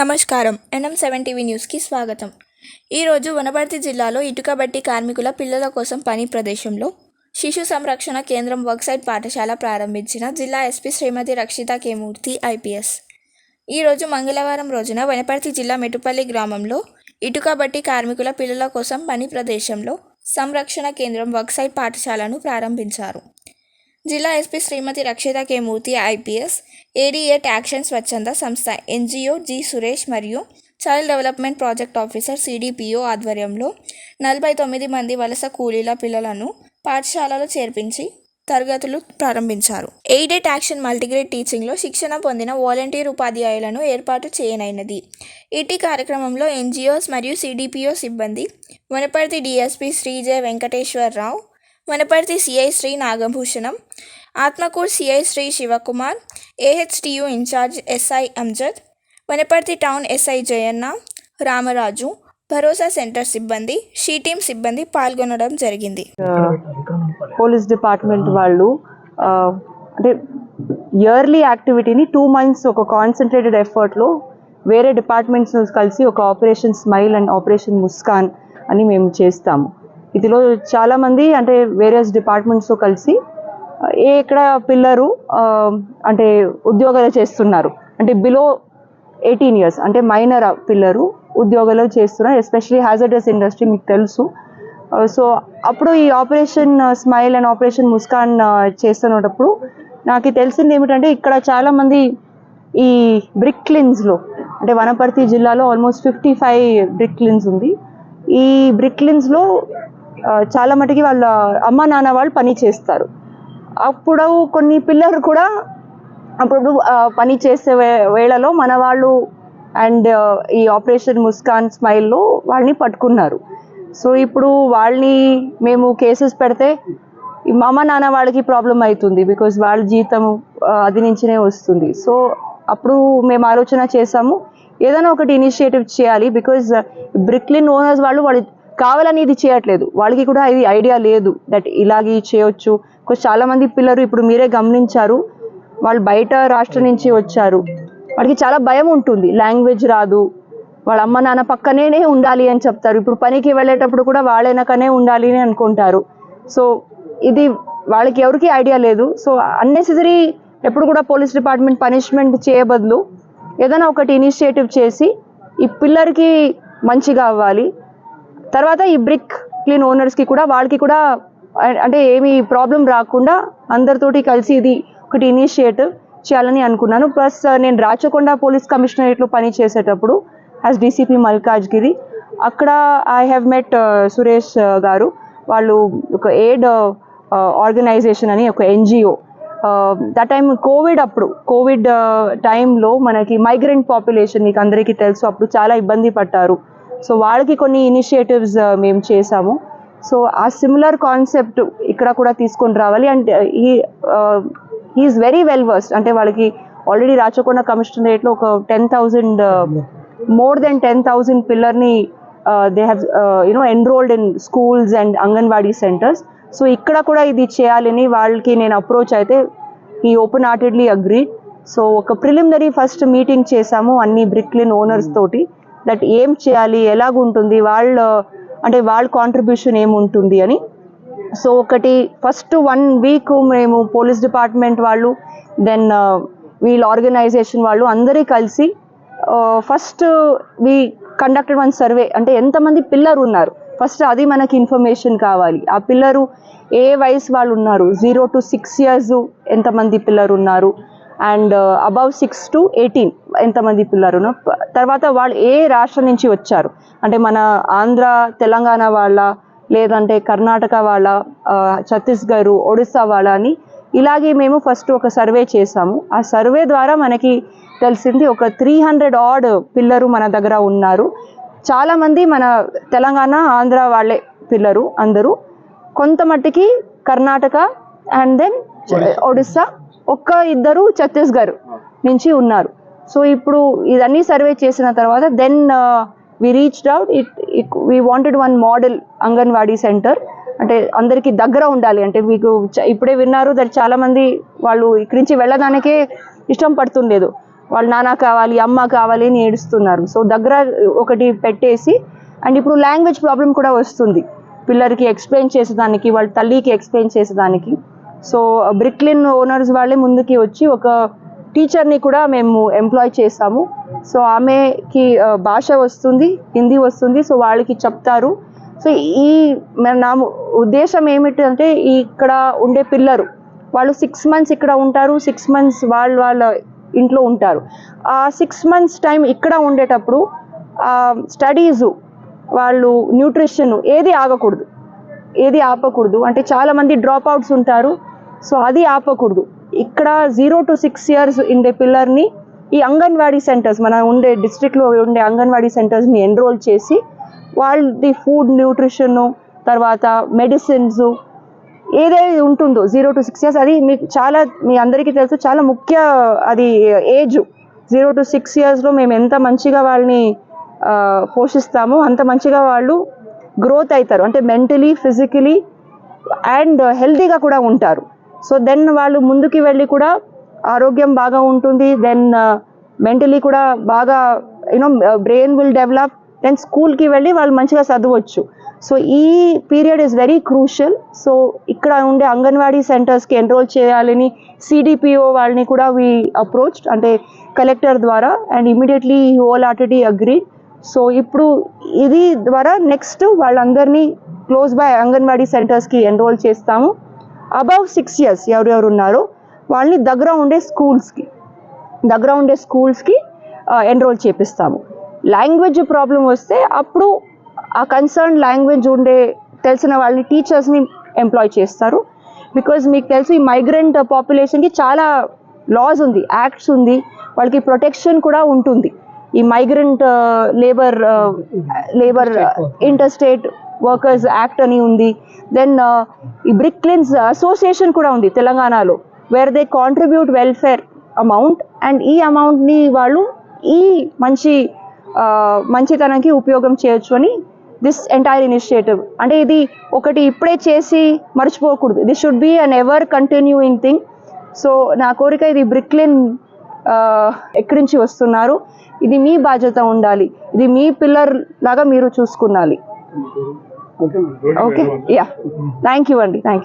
నమస్కారం. NM7 TV న్యూస్కి స్వాగతం. ఈరోజు వనపర్తి జిల్లాలో ఇటుక బట్టి కార్మికుల పిల్లల కోసం పని ప్రదేశంలో శిశు సంరక్షణ కేంద్రం వర్క్సైట్ పాఠశాల ప్రారంభించిన జిల్లా ఎస్పీ శ్రీమతి రక్షిత కే మూర్తి IPS. ఈరోజు మంగళవారం రోజున వనపర్తి జిల్లా మెట్టుపల్లి గ్రామంలో ఇటుక బట్టి కార్మికుల పిల్లల కోసం పని ప్రదేశంలో సంరక్షణ కేంద్రం వర్క్సైట్ పాఠశాలను ప్రారంభించారు. జిల్లా ఎస్పీ శ్రీమతి రక్షిత కే మూర్తి IPS, ADA యాక్షన్ స్వచ్ఛంద సంస్థ NGO జి సురేష్ మరియు child development project officer CDPO ఆధ్వర్యంలో 49 మంది వలస కూలీల పిల్లలను పాఠశాలలో చేర్పించి తరగతులు ప్రారంభించారు. ఎయిడెడ్ యాక్షన్ మల్టీగ్రేడ్ టీచింగ్లో శిక్షణ పొందిన వాలంటీర్ ఉపాధ్యాయులను ఏర్పాటు చేయనైనది. ఇటీ కార్యక్రమంలో NGOs మరియు CDPO సిబ్బంది, Wanaparthy DSP Shri J Venkateswararao, Wanaparthy CI Shri Nagabhushanam, Atmakur CI Shri Shivakumar, AHTU in charge SI Amjad, Wanaparthy town SI Jayanna, Ramaraju, Bharosa centre సిబ్బంది, షీటీమ్ సిబ్బంది పాల్గొనడం జరిగింది. పోలీస్ డిపార్ట్మెంట్ వాళ్ళు అంటే ఇయర్లీ యాక్టివిటీని 2 months ఒక కాన్సన్ట్రేటెడ్ ఎఫర్ట్లో వేరే డిపార్ట్మెంట్స్ కలిసి ఒక operation smile and operation Muskaan అని మేము చేస్తాము. ఇదిలో చాలామంది అంటే వేరియస్ డిపార్ట్మెంట్స్తో కలిసి ఇక్కడ పిల్లలు అంటే ఉద్యోగాలు చేస్తున్నారు, అంటే బిలో 18 years అంటే మైనర్ పిల్లలు ఉద్యోగాలు చేస్తున్నారు, ఎస్పెషలీ హ్యాజర్డస్ ఇండస్ట్రీ మీకు తెలుసు. సో అప్పుడు ఈ operation smile and operation Muskaan చేస్తున్నప్పుడు నాకు తెలిసింది ఏమిటంటే ఇక్కడ చాలామంది ఈ బ్రిక్ క్లిన్స్లో అంటే వనపర్తి జిల్లాలో ఆల్మోస్ట్ 55 బ్రిక్ క్లిన్స్ ఉంది. ఈ బ్రిక్ క్లిన్స్లో చాలా మటుకి వాళ్ళ అమ్మ నాన్న వాళ్ళు పని చేస్తారు. అప్పుడు కొన్ని పిల్లలు కూడా అప్పుడు పని చేసే వేళలో మన వాళ్ళు అండ్ ఈ ఆపరేషన్ ముస్కాన్ స్మైల్లో వాళ్ళని పట్టుకున్నారు. సో ఇప్పుడు వాళ్ళని మేము కేసెస్ పెడితే అమ్మ నాన్న వాళ్ళకి ప్రాబ్లం అవుతుంది, బికాజ్ వాళ్ళ జీతం అది నుంచినే వస్తుంది. సో అప్పుడు మేము ఆలోచన చేసాము ఏదైనా ఒకటి ఇనిషియేటివ్ చేయాలి, బికాజ్ బ్రిక్లిన్ ఓనర్స్ వాళ్ళు కావాలని ఇది చేయట్లేదు, వాళ్ళకి కూడా ఇది ఐడియా లేదు దట్ ఇలాగే చేయొచ్చు. బికాజ్ చాలామంది పిల్లలు ఇప్పుడు మీరే గమనించారు, వాళ్ళు బయట రాష్ట్రం నుంచి వచ్చారు, వాళ్ళకి చాలా భయం ఉంటుంది, లాంగ్వేజ్ రాదు, వాళ్ళ అమ్మ నాన్న పక్కనే ఉండాలి అని చెప్తారు. ఇప్పుడు పనికి వెళ్ళేటప్పుడు కూడా వాళ్ళెనకనే ఉండాలి అని అనుకుంటారు. సో ఇది వాళ్ళకి ఎవరికి ఐడియా లేదు. సో అన్నెసెసరీ ఎప్పుడు కూడా పోలీస్ డిపార్ట్మెంట్ పనిష్మెంట్ చేయబదులు ఏదైనా ఒకటి ఇనిషియేటివ్ చేసి ఈ పిల్లలకి మంచిగా అవ్వాలి. తర్వాత ఈ బ్రిక్ క్లీన్ ఓనర్స్కి కూడా వాళ్ళకి కూడా అంటే ఏమీ ప్రాబ్లం రాకుండా అందరితోటి కలిసి ఇది ఒకటి ఇనిషియేటివ్ చేయాలని అనుకున్నాను. ప్లస్ నేను రాచకొండ పోలీస్ కమిషనరేట్లో పని చేసేటప్పుడు యాజ్ DCP మల్కాజ్గిరి, అక్కడ ఐ హ్యావ్ మెట్ సురేష్ గారు. వాళ్ళు ఒక ఎయిడ్ ఆర్గనైజేషన్ అని ఒక NGO. దట్ టైం కోవిడ్ టైంలో మనకి మైగ్రెంట్ పాపులేషన్ మీకు అందరికీ తెలుసు, అప్పుడు చాలా ఇబ్బంది పడ్డారు. సో వాళ్ళకి కొన్ని ఇనిషియేటివ్స్ మేము చేసాము. సో ఆ సిమిలర్ కాన్సెప్ట్ ఇక్కడ కూడా తీసుకొని రావాలి. And he's very well versed, అంటే వాళ్ళకి ఆల్రెడీ రాచకొండ కమిషనరేట్లో ఒక 10,000 more than 10,000 పిల్లర్ని they have enrolled in schools and anganwadi centres. So ఇక్కడ కూడా ఇది చేయాలని వాళ్ళకి నేను అప్రోచ్ అయితే ఈ ఓపెన్ హార్టెడ్లీ అగ్రీడ్. సో ఒక ప్రిలిమినరీ ఫస్ట్ మీటింగ్ చేసాము అన్ని బ్రిక్లిన్ ఓనర్స్ తోటి, దట్ ఏం చేయాలి, ఎలాగుంటుంది, వాళ్ళ కాంట్రిబ్యూషన్ ఏముంటుంది అని. సో ఒకటి ఫస్ట్ 1 week మేము పోలీస్ డిపార్ట్మెంట్ వాళ్ళు, దెన్ వీళ్ళ ఆర్గనైజేషన్ వాళ్ళు అందరూ కలిసి ఫస్ట్ వీ కండక్టెడ్ 1 survey, అంటే ఎంతమంది పిల్లలు ఉన్నారు ఫస్ట్ అది మనకి ఇన్ఫర్మేషన్ కావాలి. ఆ పిల్లలు ఏ వయసు వాళ్ళు ఉన్నారు, 0 to 6 years ఎంతమంది పిల్లలు ఉన్నారు, అండ్ అబవ్ 6 to 18 ఎంతమంది పిల్లలు ఉన్నారు, తర్వాత వాళ్ళు ఏ రాష్ట్రం నుంచి వచ్చారు, అంటే మన ఆంధ్ర తెలంగాణ వాళ్ళ, లేదంటే కర్ణాటక వాళ్ళ, ఛత్తీస్గఢ్ ఒడిస్సా వాళ్ళ అని ఇలాగే మేము ఫస్ట్ ఒక సర్వే చేసాము. ఆ సర్వే ద్వారా మనకి తెలిసింది ఒక 300 odd పిల్లలు మన దగ్గర ఉన్నారు. చాలామంది మన తెలంగాణ ఆంధ్ర వాళ్ళే పిల్లలు అందరూ, కొంత మట్టికి కర్ణాటక అండ్ దెన్ ఒడిస్సా, 1-2 ఛత్తీస్గఢ్ నుంచి ఉన్నారు. సో ఇప్పుడు ఇదన్నీ సర్వే చేసిన తర్వాత then we reached out we wanted 1 model anganwadi centre, అంటే అందరికీ దగ్గర ఉండాలి. అంటే మీకు ఇప్పుడే విన్నారు దట్ చాలామంది వాళ్ళు ఇక్కడి నుంచి వెళ్ళడానికే ఇష్టం పడుతుండేది. వాళ్ళు నాన్న కావాలి అమ్మ కావాలి అని ఏడుస్తున్నారు. సో దగ్గర ఒకటి పెట్టేసి, అండ్ ఇప్పుడు లాంగ్వేజ్ ప్రాబ్లం కూడా వస్తుంది పిల్లలకి ఎక్స్ప్లెయిన్ చేసేదానికి, వాళ్ళ తల్లికి ఎక్స్ప్లెయిన్ చేసేదానికి. సో బ్రిక్లిన్ ఓనర్స్ వాళ్ళే ముందుకి వచ్చి ఒక టీచర్ని కూడా మేము ఎంప్లాయ్ చేసాము. సో ఆమెకి భాష వస్తుంది, హిందీ వస్తుంది, సో వాళ్ళకి చెప్తారు. సో నా ఉద్దేశం ఏమిటంటే ఇక్కడ ఉండే పిల్లలు వాళ్ళు 6 months ఇక్కడ ఉంటారు, 6 months వాళ్ళ ఇంట్లో ఉంటారు. ఆ 6 months టైం ఇక్కడ ఉండేటప్పుడు స్టడీసు, వాళ్ళు న్యూట్రిషన్ ఏది ఆపకూడదు. అంటే చాలామంది డ్రాప్ అవుట్స్ ఉంటారు. సో అది ఆపకూడదు. ఇక్కడ 0 to 6 years ఉండే పిల్లర్ని ఈ అంగన్వాడీ సెంటర్స్, మన ఉండే డిస్ట్రిక్ట్లో ఉండే అంగన్వాడీ సెంటర్స్ని ఎన్రోల్ చేసి వాళ్ళది ఫుడ్, న్యూట్రిషన్, తర్వాత మెడిసిన్స్ ఏదైతే ఉంటుందో 0 to 6 years, అది మీకు మీ అందరికీ తెలుసు, చాలా ముఖ్య అది ఏజ్. 0 to 6 yearsలో మేము ఎంత మంచిగా వాళ్ళని పోషిస్తామో అంత మంచిగా వాళ్ళు గ్రోత్ అవుతారు. అంటే మెంటలీ, ఫిజికలీ అండ్ హెల్తీగా కూడా ఉంటారు. సో దెన్ వాళ్ళు ముందుకి వెళ్ళి కూడా ఆరోగ్యం బాగా ఉంటుంది. దెన్ మెంటలీ కూడా బాగా బ్రెయిన్ విల్ డెవలప్. దెన్ స్కూల్కి వెళ్ళి వాళ్ళు మంచిగా చదవచ్చు. సో ఈ period is very crucial. So ఇక్కడ ఉండే అంగన్వాడీ సెంటర్స్కి ఎన్రోల్ చేయాలని సిడిపిఓ వాళ్ళని కూడా వీ అప్రోచ్డ్, అంటే కలెక్టర్ ద్వారా, and immediately whole heartedly agreed. So ఇప్పుడు ఇది ద్వారా నెక్స్ట్ వాళ్ళందరినీ క్లోజ్ బై అంగన్వాడీ సెంటర్స్కి ఎన్రోల్ చేస్తాము. అబౌవ్ 6 years ఎవరెవరు ఉన్నారో వాళ్ళని దగ్గర ఉండే స్కూల్స్కి ఎన్రోల్ చేపిస్తాము. లాంగ్వేజ్ ప్రాబ్లం వస్తే అప్పుడు ఆ కన్సర్న్ లాంగ్వేజ్ తెలిసిన వాళ్ళని, టీచర్స్ని ఎంప్లాయ్ చేస్తారు. బికాజ్ మీకు తెలుసు ఈ మైగ్రెంట్ పాపులేషన్కి చాలా లాస్ ఉంది, యాక్ట్స్ ఉంది, వాళ్ళకి ప్రొటెక్షన్ కూడా ఉంటుంది. ఈ migrant labour interstate workers act అని ఉంది. దెన్ ఈ బ్రిక్లిన్స్ అసోసియేషన్ కూడా ఉంది తెలంగాణలో, where they contribute welfare amount, and ఈ అమౌంట్ని వాళ్ళు ఈ మంచితనానికి ఉపయోగం చేయొచ్చు అని దిస్ ఎంటైర్ ఇనిషియేటివ్. అంటే ఇది ఒకటి ఇప్పుడే చేసి మర్చిపోకూడదు, this should be an ever continuing thing. So నా కోరిక, ఇది బ్రిక్లిన్ ఎక్కడి నుంచి వస్తున్నారు, ఇది మీ బాధ్యత ఉండాలి, ఇది మీ పిల్లర్ లాగా మీరు చూసుకున్నాలి. ఓకే, యా, థ్యాంక్ యూ అండి, థ్యాంక్ యూ.